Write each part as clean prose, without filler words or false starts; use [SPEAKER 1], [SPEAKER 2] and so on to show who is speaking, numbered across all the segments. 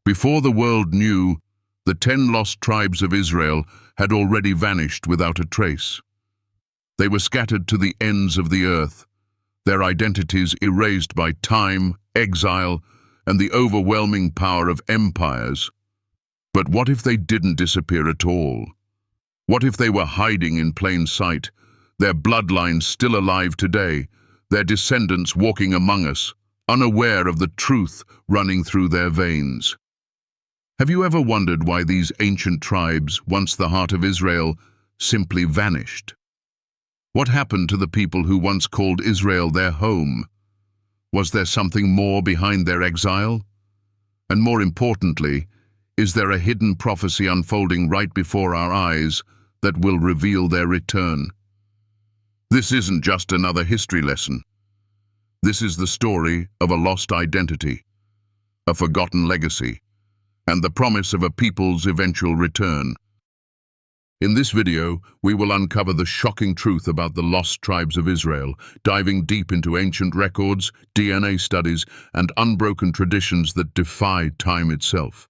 [SPEAKER 1] Before the world knew, the 10 lost tribes of Israel had already vanished without a trace. They were scattered to the ends of the earth, their identities erased by time, exile, and the overwhelming power of empires. But what if they didn't disappear at all? What if they were hiding in plain sight, their bloodlines still alive today, their descendants walking among us, unaware of the truth running through their veins? Have you ever wondered why these ancient tribes, once the heart of Israel, simply vanished? What happened to the people who once called Israel their home? Was there something more behind their exile? And more importantly, is there a hidden prophecy unfolding right before our eyes that will reveal their return? This isn't just another history lesson. This is the story of a lost identity, a forgotten legacy, and the promise of a people's eventual return. In this video, we will uncover the shocking truth about the lost tribes of Israel, diving deep into ancient records, DNA studies, and unbroken traditions that defy time itself.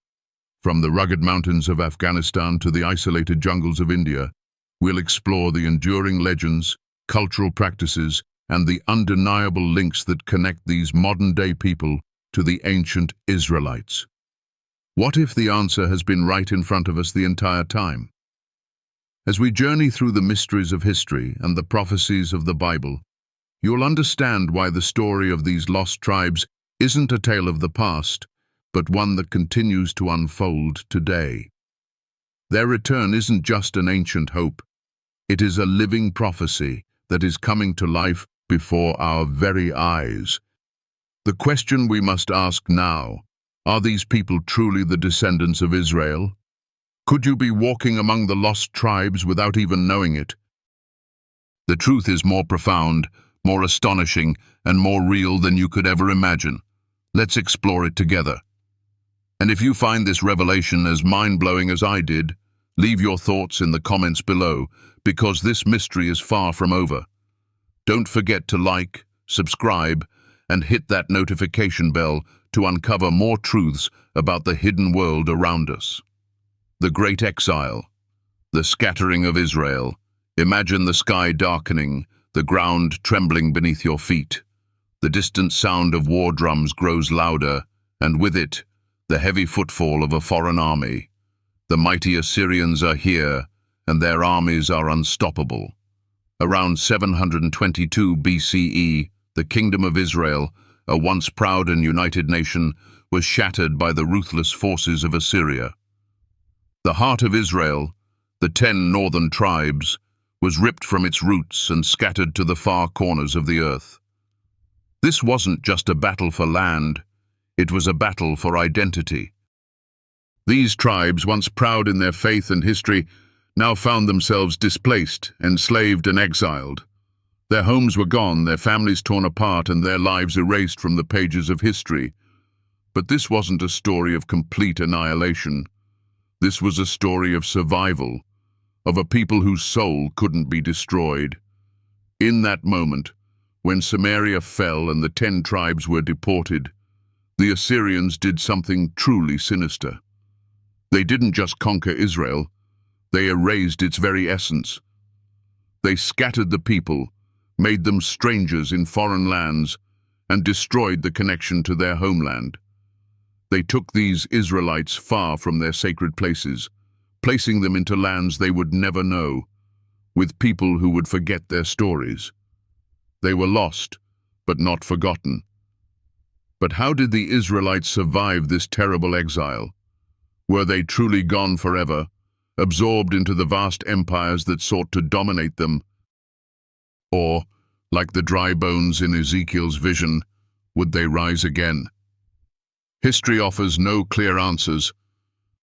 [SPEAKER 1] From the rugged mountains of Afghanistan to the isolated jungles of India, we'll explore the enduring legends, cultural practices, and the undeniable links that connect these modern-day people to the ancient Israelites. What if the answer has been right in front of us the entire time? As we journey through the mysteries of history and the prophecies of the Bible, you'll understand why the story of these lost tribes isn't a tale of the past, but one that continues to unfold today. Their return isn't just an ancient hope, it is a living prophecy that is coming to life before our very eyes. The question we must ask now: are these people truly the descendants of Israel? Could you be walking among the lost tribes without even knowing it? The truth is more profound, more astonishing, and more real than you could ever imagine. Let's explore it together. And if you find this revelation as mind-blowing as I did, leave your thoughts in the comments below, because this mystery is far from over. Don't forget to like, subscribe, and hit that notification bell to uncover more truths about the hidden world around us. The Great Exile, the scattering of Israel. Imagine the sky darkening, the ground trembling beneath your feet. The distant sound of war drums grows louder, and with it, the heavy footfall of a foreign army. The mighty Assyrians are here, and their armies are unstoppable. Around 722 BCE, the Kingdom of Israel, a once proud and united nation, was shattered by the ruthless forces of Assyria. The heart of Israel, the 10 northern tribes, was ripped from its roots and scattered to the far corners of the earth. This wasn't just a battle for land, it was a battle for identity. These tribes, once proud in their faith and history, now found themselves displaced, enslaved, and exiled. Their homes were gone, their families torn apart, and their lives erased from the pages of history. But this wasn't a story of complete annihilation. This was a story of survival, of a people whose soul couldn't be destroyed. In that moment, when Samaria fell and the 10 tribes were deported, the Assyrians did something truly sinister. They didn't just conquer Israel, they erased its very essence. They scattered the people, made them strangers in foreign lands, and destroyed the connection to their homeland. They took these Israelites far from their sacred places, placing them into lands they would never know, with people who would forget their stories. They were lost, but not forgotten. But how did the Israelites survive this terrible exile? Were they truly gone forever, absorbed into the vast empires that sought to dominate them? Or, like the dry bones in Ezekiel's vision, would they rise again? History offers no clear answers,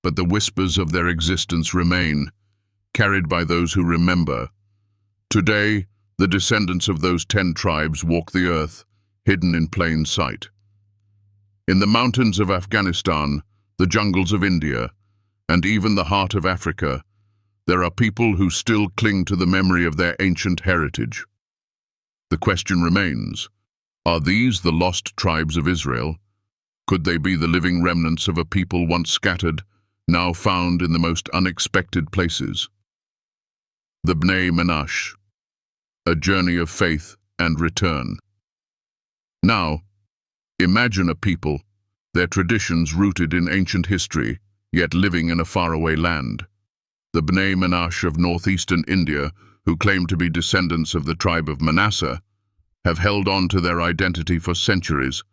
[SPEAKER 1] but the whispers of their existence remain, carried by those who remember. Today, the descendants of those 10 tribes walk the earth, hidden in plain sight. In the mountains of Afghanistan, the jungles of India, and even the heart of Africa, there are people who still cling to the memory of their ancient heritage. The question remains, are these the lost tribes of Israel? Could they be the living remnants of a people once scattered, now found in the most unexpected places? The Bnei Menashe, a journey of faith and return. Now, imagine a people, their traditions rooted in ancient history, yet living in a faraway land. The Bnei Menashe of northeastern India, who claim to be descendants of the tribe of Menashe, have held on to their identity for centuries.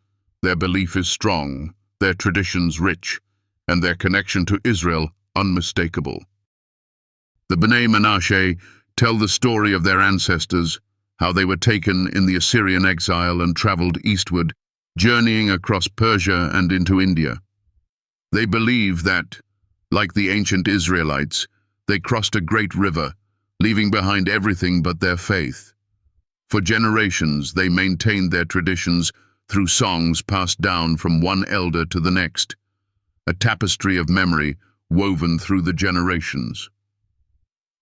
[SPEAKER 1] Their belief is strong, their traditions rich, and their connection to Israel unmistakable. The Bnei Menashe tell the story of their ancestors, how they were taken in the Assyrian exile and traveled eastward, journeying across Persia and into India. They believe that, like the ancient Israelites, they crossed a great river, leaving behind everything but their faith. For generations, they maintained their traditions through songs passed down from one elder to the next, a tapestry of memory woven through the generations.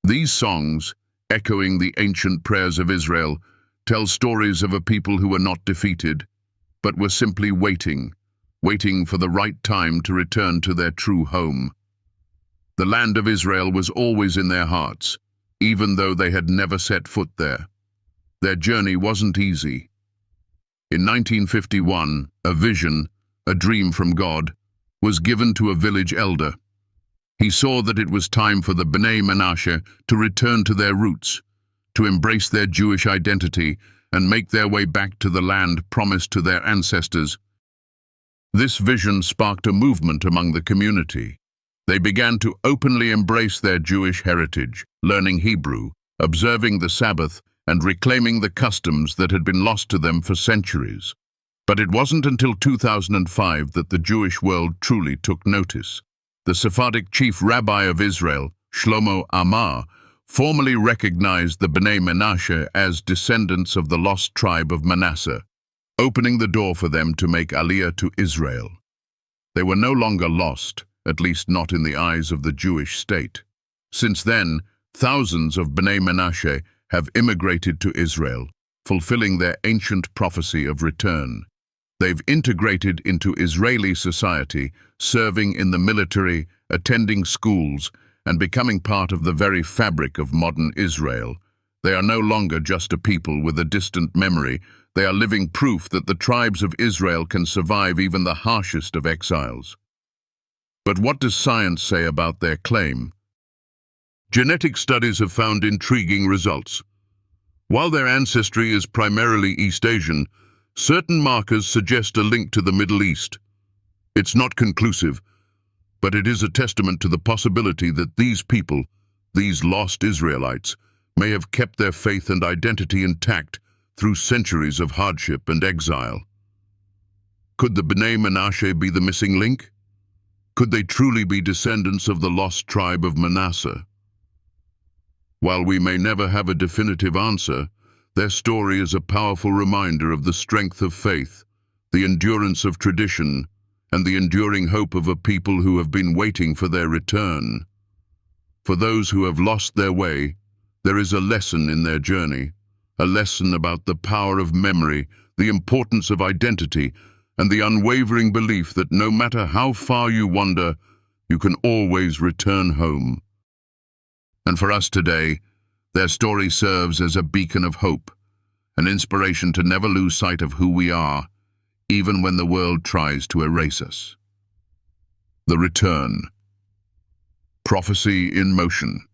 [SPEAKER 1] These songs, echoing the ancient prayers of Israel, tell stories of a people who were not defeated, but were simply waiting for the right time to return to their true home. The land of Israel was always in their hearts, even though they had never set foot there. Their journey wasn't easy. In 1951, a vision, a dream from God, was given to a village elder. He saw that it was time for the Bnei Menashe to return to their roots, to embrace their Jewish identity and make their way back to the land promised to their ancestors. This vision sparked a movement among the community. They began to openly embrace their Jewish heritage, learning Hebrew, observing the Sabbath, and reclaiming the customs that had been lost to them for centuries. But it wasn't until 2005 that the Jewish world truly took notice. The Sephardic chief rabbi of Israel, Shlomo Amar, formally recognized the Bnei Menashe as descendants of the lost tribe of Manasseh, opening the door for them to make Aliyah to Israel. They were no longer lost, at least not in the eyes of the Jewish state. Since then, thousands of Bnei Menashe have immigrated to Israel, fulfilling their ancient prophecy of return. They've integrated into Israeli society, serving in the military, attending schools, and becoming part of the very fabric of modern Israel. They are no longer just a people with a distant memory. They are living proof that the tribes of Israel can survive even the harshest of exiles. But what does science say about their claim? Genetic studies have found intriguing results. While their ancestry is primarily East Asian, certain markers suggest a link to the Middle East. It's not conclusive, but it is a testament to the possibility that these people, these lost Israelites, may have kept their faith and identity intact through centuries of hardship and exile. Could the Bnei Menashe be the missing link? Could they truly be descendants of the lost tribe of Manasseh? While we may never have a definitive answer, their story is a powerful reminder of the strength of faith, the endurance of tradition, and the enduring hope of a people who have been waiting for their return. For those who have lost their way, there is a lesson in their journey, a lesson about the power of memory, the importance of identity, and the unwavering belief that no matter how far you wander, you can always return home. And for us today, their story serves as a beacon of hope, an inspiration to never lose sight of who we are, even when the world tries to erase us. The Return. Prophecy in motion.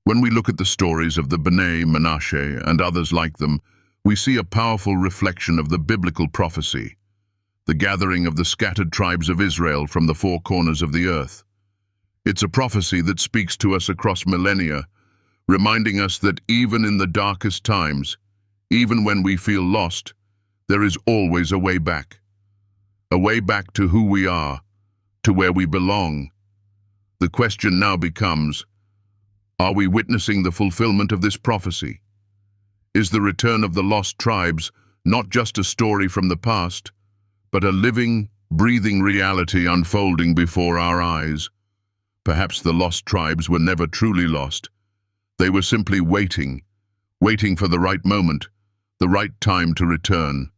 [SPEAKER 1] When we look at the stories of the Bnei Menashe and others like them, we see a powerful reflection of the biblical prophecy, the gathering of the scattered tribes of Israel from the four corners of the earth. It's a prophecy that speaks to us across millennia, reminding us that even in the darkest times, even when we feel lost, there is always a way back to who we are, to where we belong. The question now becomes, are we witnessing the fulfillment of this prophecy? Is the return of the lost tribes not just a story from the past, but a living, breathing reality unfolding before our eyes? Perhaps the lost tribes were never truly lost. They were simply waiting for the right moment, the right time to return.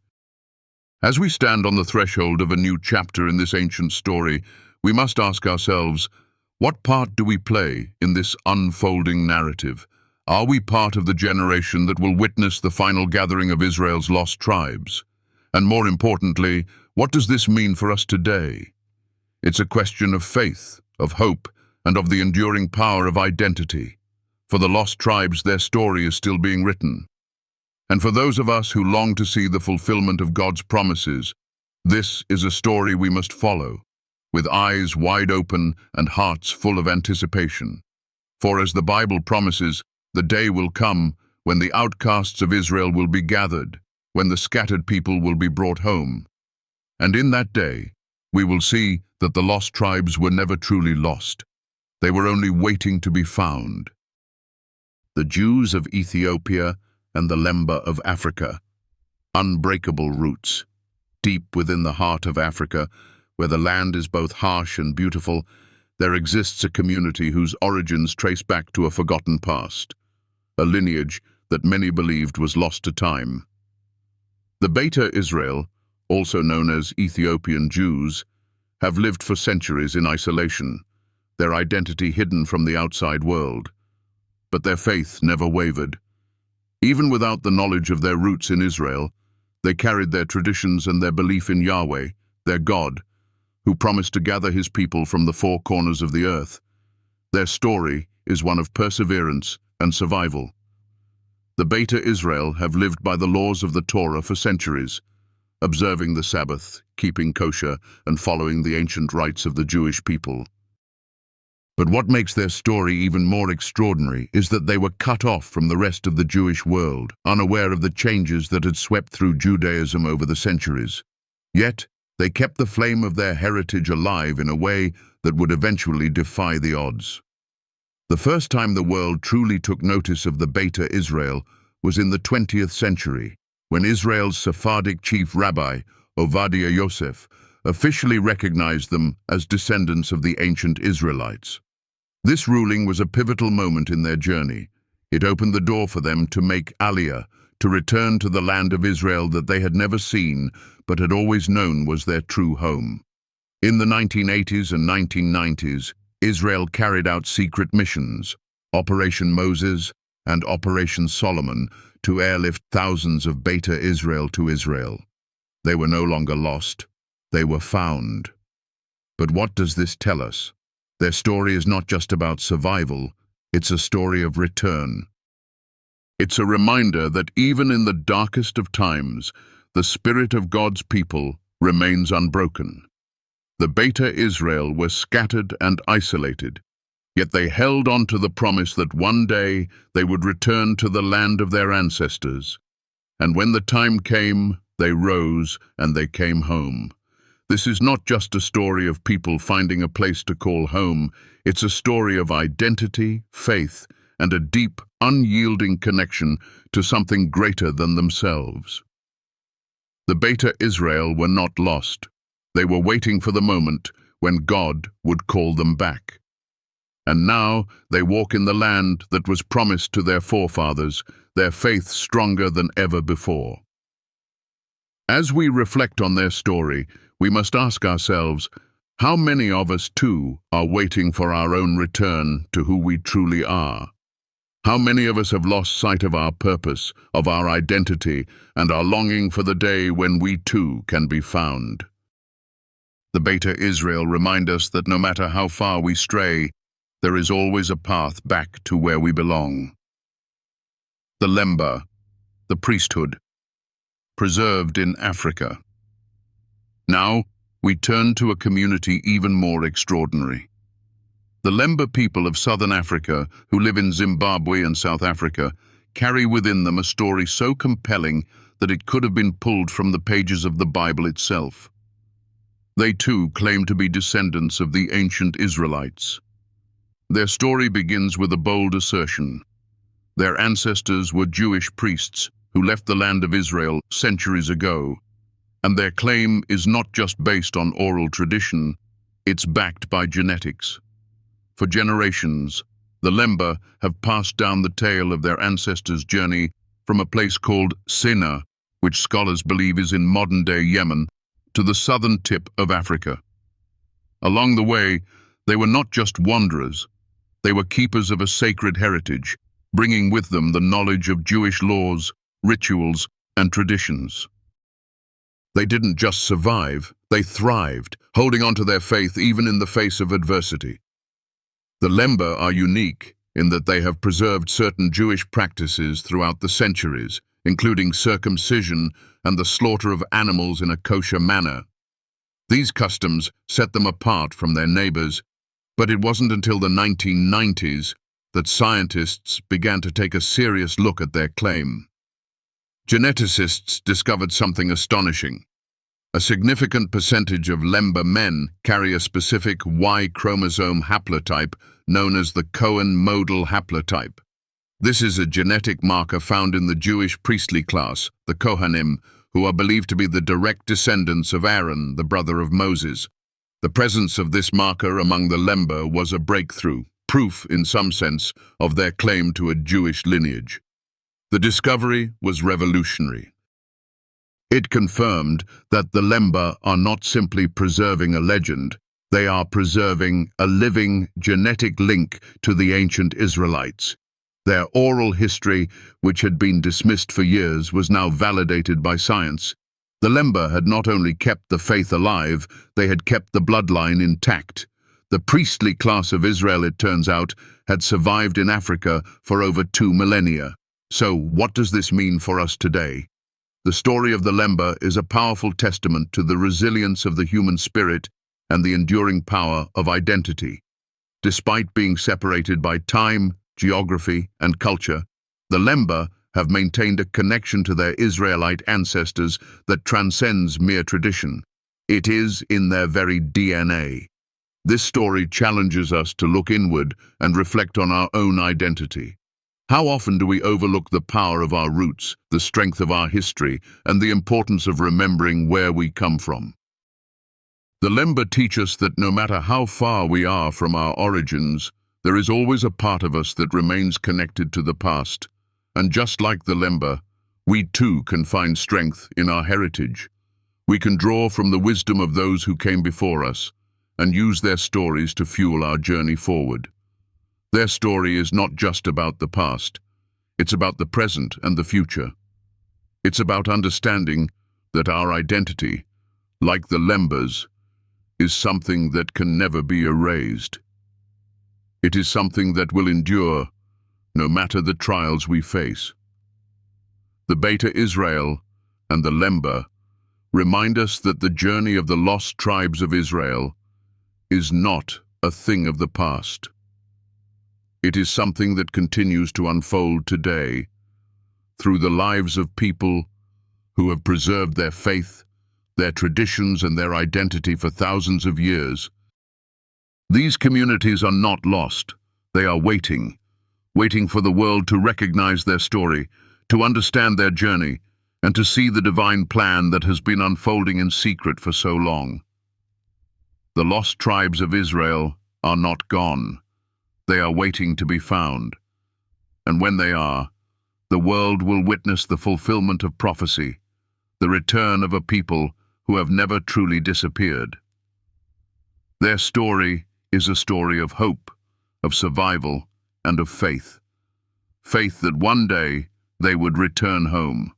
[SPEAKER 1] As we stand on the threshold of a new chapter in this ancient story, we must ask ourselves, what part do we play in this unfolding narrative? Are we part of the generation that will witness the final gathering of Israel's lost tribes? And more importantly, what does this mean for us today? It's a question of faith, of hope, and of the enduring power of identity. For the lost tribes, their story is still being written. And for those of us who long to see the fulfillment of God's promises, this is a story we must follow, with eyes wide open and hearts full of anticipation. For as the Bible promises, the day will come when the outcasts of Israel will be gathered, when the scattered people will be brought home. And in that day, we will see that the lost tribes were never truly lost. They were only waiting to be found. The Jews of Ethiopia and the Lemba of Africa, unbreakable roots. Deep within the heart of Africa, where the land is both harsh and beautiful, there exists a community whose origins trace back to a forgotten past, a lineage that many believed was lost to time. The Beta Israel, also known as Ethiopian Jews, have lived for centuries in isolation, their identity hidden from the outside world. But their faith never wavered. Even without the knowledge of their roots in Israel, they carried their traditions and their belief in Yahweh, their God, who promised to gather his people from the four corners of the earth. Their story is one of perseverance and survival. The Beta Israel have lived by the laws of the Torah for centuries, observing the Sabbath, keeping kosher, and following the ancient rites of the Jewish people. But what makes their story even more extraordinary is that they were cut off from the rest of the Jewish world, unaware of the changes that had swept through Judaism over the centuries. Yet, they kept the flame of their heritage alive in a way that would eventually defy the odds. The first time the world truly took notice of the Beta Israel was in the 20th century, when Israel's Sephardic chief rabbi, Ovadia Yosef, officially recognized them as descendants of the ancient Israelites. This ruling was a pivotal moment in their journey. It opened the door for them to make Aliyah, to return to the land of Israel that they had never seen, but had always known was their true home. In the 1980s and 1990s, Israel carried out secret missions, Operation Moses and Operation Solomon, to airlift thousands of Beta Israel to Israel. They were no longer lost, they were found. But what does this tell us? Their story is not just about survival, it's a story of return. It's a reminder that even in the darkest of times, the spirit of God's people remains unbroken. The Beta Israel were scattered and isolated, yet they held on to the promise that one day they would return to the land of their ancestors. And when the time came, they rose and they came home. This is not just a story of people finding a place to call home. It's a story of identity, faith, and a deep, unyielding connection to something greater than themselves. The Beta Israel were not lost. They were waiting for the moment when God would call them back. And now they walk in the land that was promised to their forefathers, their faith stronger than ever before. As we reflect on their story, we must ask ourselves, how many of us too are waiting for our own return to who we truly are? How many of us have lost sight of our purpose, of our identity, and are longing for the day when we too can be found? The Beta Israel remind us that no matter how far we stray, there is always a path back to where we belong. The Lemba, the priesthood, preserved in Africa. Now, we turn to a community even more extraordinary. The Lemba people of southern Africa, who live in Zimbabwe and South Africa, carry within them a story so compelling that it could have been pulled from the pages of the Bible itself. They too claim to be descendants of the ancient Israelites. Their story begins with a bold assertion. Their ancestors were Jewish priests who left the land of Israel centuries ago, and their claim is not just based on oral tradition, it's backed by genetics. For generations, the Lemba have passed down the tale of their ancestors' journey from a place called Sena, which scholars believe is in modern-day Yemen, to the southern tip of Africa. Along the way, they were not just wanderers, they were keepers of a sacred heritage, bringing with them the knowledge of Jewish laws, rituals, and traditions. They didn't just survive, they thrived, holding on to their faith even in the face of adversity. The Lemba are unique in that they have preserved certain Jewish practices throughout the centuries, including circumcision and the slaughter of animals in a kosher manner. These customs set them apart from their neighbors, but it wasn't until the 1990s that scientists began to take a serious look at their claim. Geneticists discovered something astonishing. A significant percentage of Lemba men carry a specific Y chromosome haplotype known as the Cohen modal haplotype. This is a genetic marker found in the Jewish priestly class, the Kohanim, who are believed to be the direct descendants of Aaron, the brother of Moses. The presence of this marker among the Lemba was a breakthrough, proof, in some sense, of their claim to a Jewish lineage. The discovery was revolutionary. It confirmed that the Lemba are not simply preserving a legend, they are preserving a living genetic link to the ancient Israelites. Their oral history, which had been dismissed for years, was now validated by science. The Lemba had not only kept the faith alive, they had kept the bloodline intact. The priestly class of Israel, it turns out, had survived in Africa for over 2 millennia. So, what does this mean for us today? The story of the Lemba is a powerful testament to the resilience of the human spirit and the enduring power of identity. Despite being separated by time, geography, and culture, the Lemba have maintained a connection to their Israelite ancestors that transcends mere tradition. It is in their very DNA. This story challenges us to look inward and reflect on our own identity. How often do we overlook the power of our roots, the strength of our history, and the importance of remembering where we come from? The Lemba teach us that no matter how far we are from our origins, there is always a part of us that remains connected to the past. And just like the Lemba, we too can find strength in our heritage. We can draw from the wisdom of those who came before us and use their stories to fuel our journey forward. Their story is not just about the past, it's about the present and the future. It's about understanding that our identity, like the Lembas, is something that can never be erased. It is something that will endure no matter the trials we face. The Beta Israel and the Lemba remind us that the journey of the lost tribes of Israel is not a thing of the past. It is something that continues to unfold today through the lives of people who have preserved their faith, their traditions, and their identity for thousands of years. These communities are not lost. They are waiting for the world to recognize their story, to understand their journey, and to see the divine plan that has been unfolding in secret for so long. The lost tribes of Israel are not gone. They are waiting to be found. And when they are, the world will witness the fulfillment of prophecy, the return of a people who have never truly disappeared. Their story is a story of hope, of survival, and of faith. Faith that one day they would return home.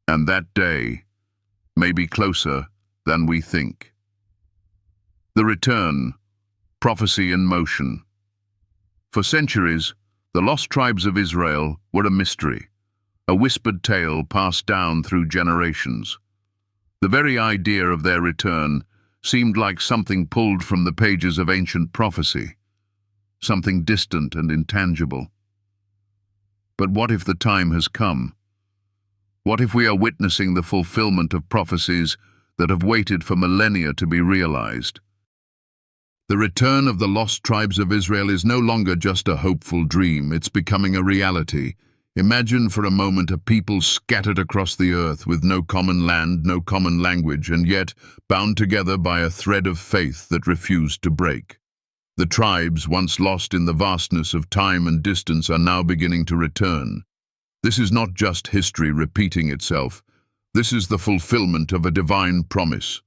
[SPEAKER 1] And that day may be closer than we think. The return, prophecy in motion. For centuries, the lost tribes of Israel were a mystery, a whispered tale passed down through generations. The very idea of their return seemed like something pulled from the pages of ancient prophecy, something distant and intangible. But what if the time has come? What if we are witnessing the fulfillment of prophecies that have waited for millennia to be realized? The return of the lost tribes of Israel is no longer just a hopeful dream, it's becoming a reality. Imagine for a moment a people scattered across the earth with no common land, no common language, and yet bound together by a thread of faith that refused to break. The tribes, once lost in the vastness of time and distance, are now beginning to return. This is not just history repeating itself. This is the fulfillment of a divine promise.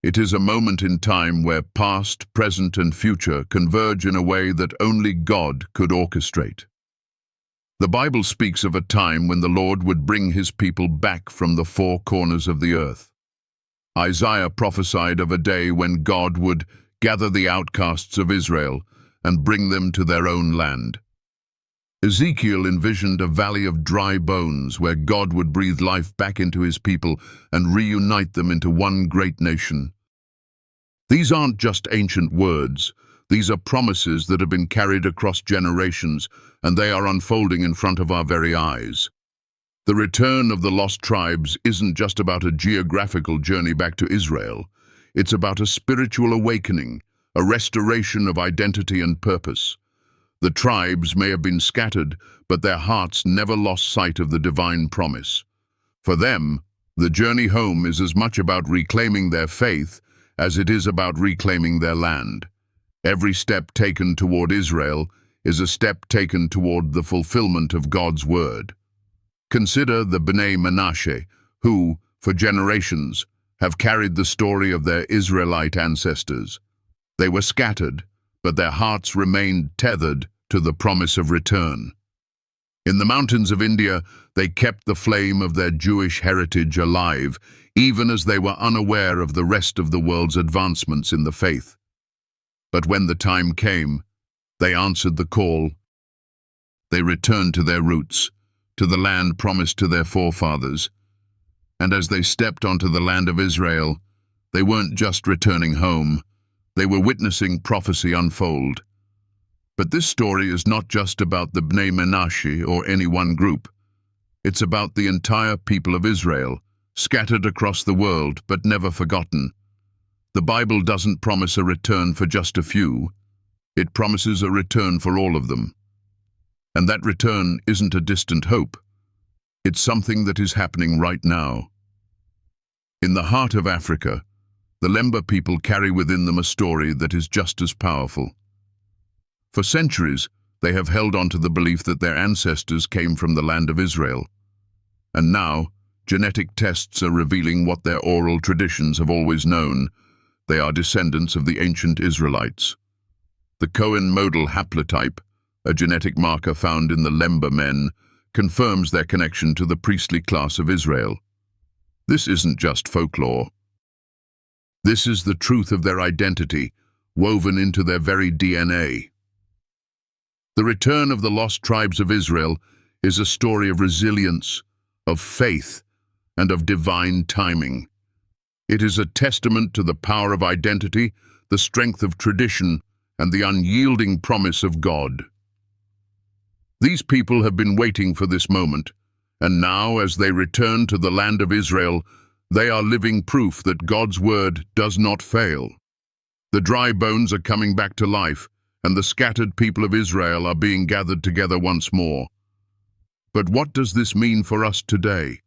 [SPEAKER 1] It is a moment in time where past, present, and future converge in a way that only God could orchestrate. The Bible speaks of a time when the Lord would bring his people back from the four corners of the earth. Isaiah prophesied of a day when God would gather the outcasts of Israel and bring them to their own land. Ezekiel envisioned a valley of dry bones where God would breathe life back into his people and reunite them into one great nation. These aren't just ancient words. These are promises that have been carried across generations, and they are unfolding in front of our very eyes. The return of the lost tribes isn't just about a geographical journey back to Israel. It's about a spiritual awakening, a restoration of identity and purpose. The tribes may have been scattered, but their hearts never lost sight of the divine promise. For them, the journey home is as much about reclaiming their faith as it is about reclaiming their land. Every step taken toward Israel is a step taken toward the fulfillment of God's word. Consider the Bnei Menashe, who, for generations, have carried the story of their Israelite ancestors. They were scattered, but their hearts remained tethered to the promise of return. In the mountains of India, they kept the flame of their Jewish heritage alive, even as they were unaware of the rest of the world's advancements in the faith. But when the time came, they answered the call. They returned to their roots, to the land promised to their forefathers. And as they stepped onto the land of Israel, they weren't just returning home. They were witnessing prophecy unfold. But this story is not just about the Bnei Menashe or any one group. It's about the entire people of Israel, scattered across the world but never forgotten. The Bible doesn't promise a return for just a few. It promises a return for all of them. And that return isn't a distant hope. It's something that is happening right now. In the heart of Africa, the Lemba people carry within them a story that is just as powerful. For centuries, they have held on to the belief that their ancestors came from the land of Israel. And now, genetic tests are revealing what their oral traditions have always known. They are descendants of the ancient Israelites. The Cohen modal haplotype, a genetic marker found in the Lemba men, confirms their connection to the priestly class of Israel. This isn't just folklore. This is the truth of their identity, woven into their very DNA. The return of the lost tribes of Israel is a story of resilience, of faith, and of divine timing. It is a testament to the power of identity, the strength of tradition, and the unyielding promise of God. These people have been waiting for this moment, and now, as they return to the land of Israel, they are living proof that God's word does not fail. The dry bones are coming back to life, and the scattered people of Israel are being gathered together once more. But what does this mean for us today?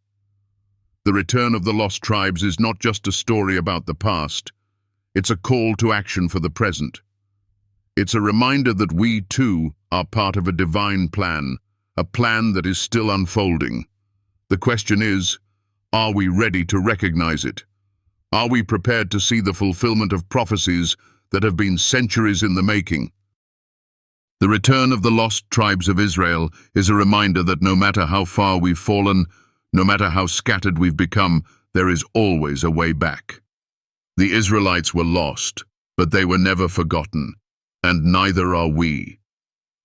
[SPEAKER 1] The return of the lost tribes is not just a story about the past. It's a call to action for the present. It's a reminder that we, too, are part of a divine plan, a plan that is still unfolding. The question is, are we ready to recognize it? Are we prepared to see the fulfillment of prophecies that have been centuries in the making? The return of the lost tribes of Israel is a reminder that no matter how far we've fallen, no matter how scattered we've become, there is always a way back. The Israelites were lost, but they were never forgotten, and neither are we.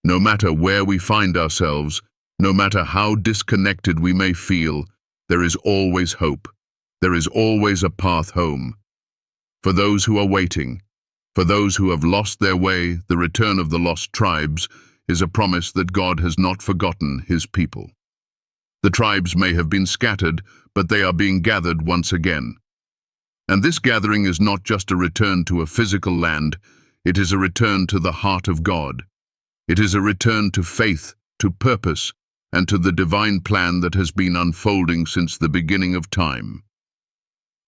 [SPEAKER 1] No matter where we find ourselves, no matter how disconnected we may feel, there is always hope. There is always a path home. For those who are waiting, for those who have lost their way, the return of the lost tribes is a promise that God has not forgotten his people. The tribes may have been scattered, but they are being gathered once again. And this gathering is not just a return to a physical land, it is a return to the heart of God. It is a return to faith, to purpose, and to the divine plan that has been unfolding since the beginning of time.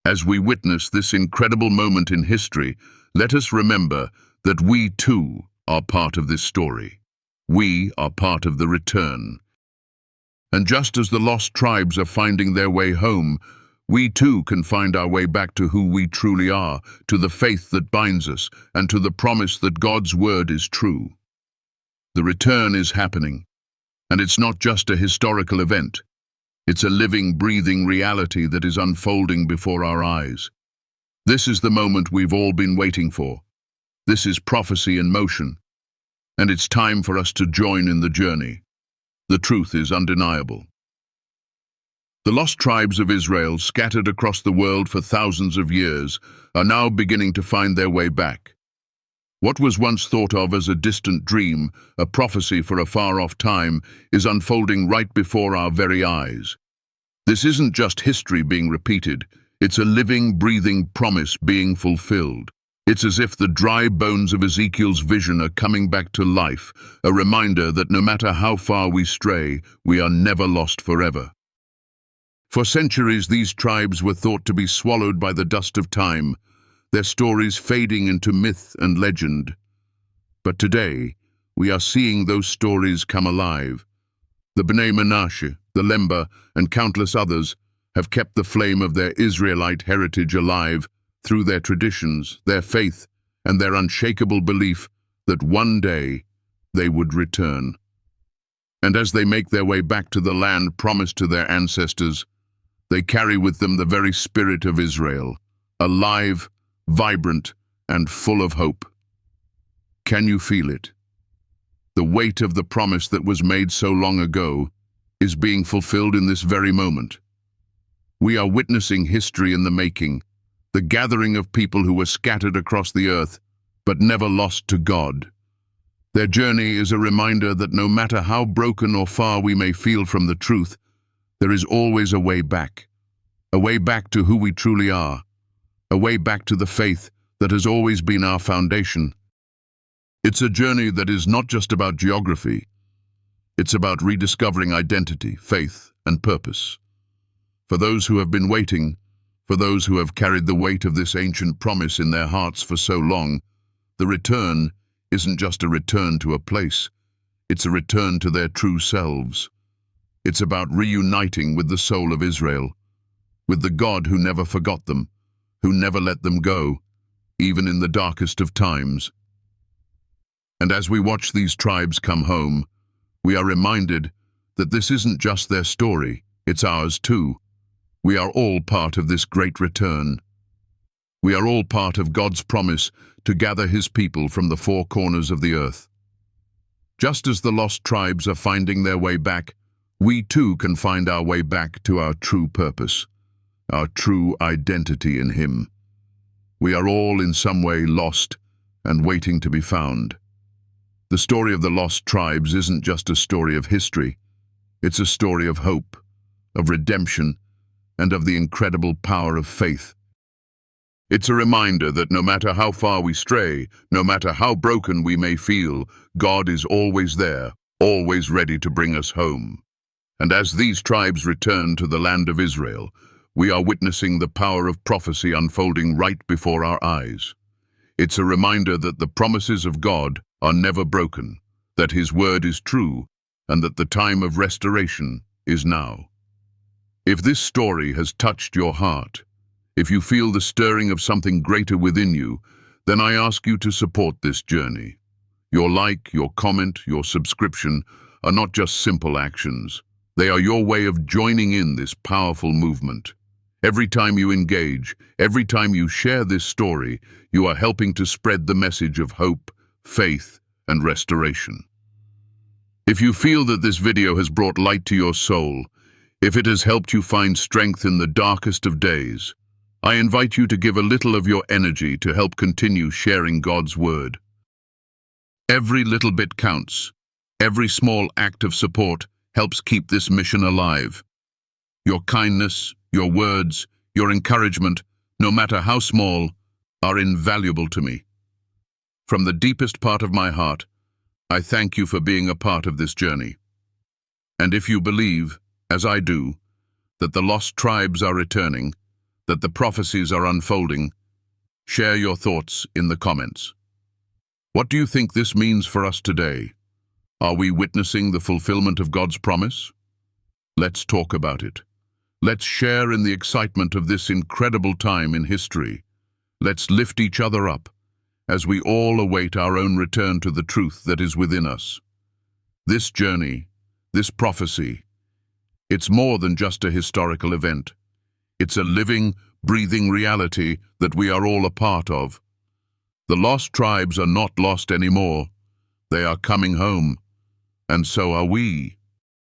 [SPEAKER 1] As we witness this incredible moment in history, let us remember that we too are part of this story. We are part of the return. And just as the lost tribes are finding their way home, we too can find our way back to who we truly are, to the faith that binds us, and to the promise that God's word is true. The return is happening, and it's not just a historical event. It's a living, breathing reality that is unfolding before our eyes. This is the moment we've all been waiting for. This is prophecy in motion, and it's time for us to join in the journey. The truth is undeniable. The lost tribes of Israel, scattered across the world for thousands of years, are now beginning to find their way back. What was once thought of as a distant dream, a prophecy for a far-off time, is unfolding right before our very eyes. This isn't just history being repeated, it's a living, breathing promise being fulfilled. It's as if the dry bones of Ezekiel's vision are coming back to life, a reminder that no matter how far we stray, we are never lost forever. For centuries, these tribes were thought to be swallowed by the dust of time, their stories fading into myth and legend. But today, we are seeing those stories come alive. The Bnei Menashe, the Lemba, and countless others have kept the flame of their Israelite heritage alive through their traditions, their faith, and their unshakable belief that one day they would return. And as they make their way back to the land promised to their ancestors, they carry with them the very spirit of Israel, alive, vibrant, and full of hope. Can you feel it? The weight of the promise that was made so long ago is being fulfilled in this very moment. We are witnessing history in the making, the gathering of people who were scattered across the earth, but never lost to God. Their journey is a reminder that no matter how broken or far we may feel from the truth, there is always a way back to who we truly are, a way back to the faith that has always been our foundation. It's a journey that is not just about geography, it's about rediscovering identity, faith, and purpose. For those who have been waiting, for those who have carried the weight of this ancient promise in their hearts for so long, the return isn't just a return to a place, it's a return to their true selves. It's about reuniting with the soul of Israel, with the God who never forgot them, who never let them go, even in the darkest of times. And as we watch these tribes come home, we are reminded that this isn't just their story, it's ours too. We are all part of this great return. We are all part of God's promise to gather His people from the four corners of the earth. Just as the lost tribes are finding their way back, we too can find our way back to our true purpose, our true identity in Him. We are all in some way lost and waiting to be found. The story of the lost tribes isn't just a story of history. It's a story of hope, of redemption, and of the incredible power of faith. It's a reminder that no matter how far we stray, no matter how broken we may feel, God is always there, always ready to bring us home. And as these tribes return to the land of Israel, we are witnessing the power of prophecy unfolding right before our eyes. It's a reminder that the promises of God are never broken, that His word is true, and that the time of restoration is now. If this story has touched your heart, if you feel the stirring of something greater within you, then I ask you to support this journey. Your like, your comment, your subscription are not just simple actions. They are your way of joining in this powerful movement. Every time you engage, every time you share this story, you are helping to spread the message of hope, faith, and restoration. If you feel that this video has brought light to your soul, if it has helped you find strength in the darkest of days, I invite you to give a little of your energy to help continue sharing God's word. Every little bit counts. Every small act of support helps keep this mission alive. Your kindness, your words, your encouragement, no matter how small, are invaluable to me. From the deepest part of my heart, I thank you for being a part of this journey. And if you believe, as I do, that the lost tribes are returning, that the prophecies are unfolding, share your thoughts in the comments. What do you think this means for us today? Are we witnessing the fulfillment of God's promise? Let's talk about it. Let's share in the excitement of this incredible time in history. Let's lift each other up as we all await our own return to the truth that is within us. This journey, this prophecy, it's more than just a historical event. It's a living, breathing reality that we are all a part of. The lost tribes are not lost anymore. They are coming home, and so are we.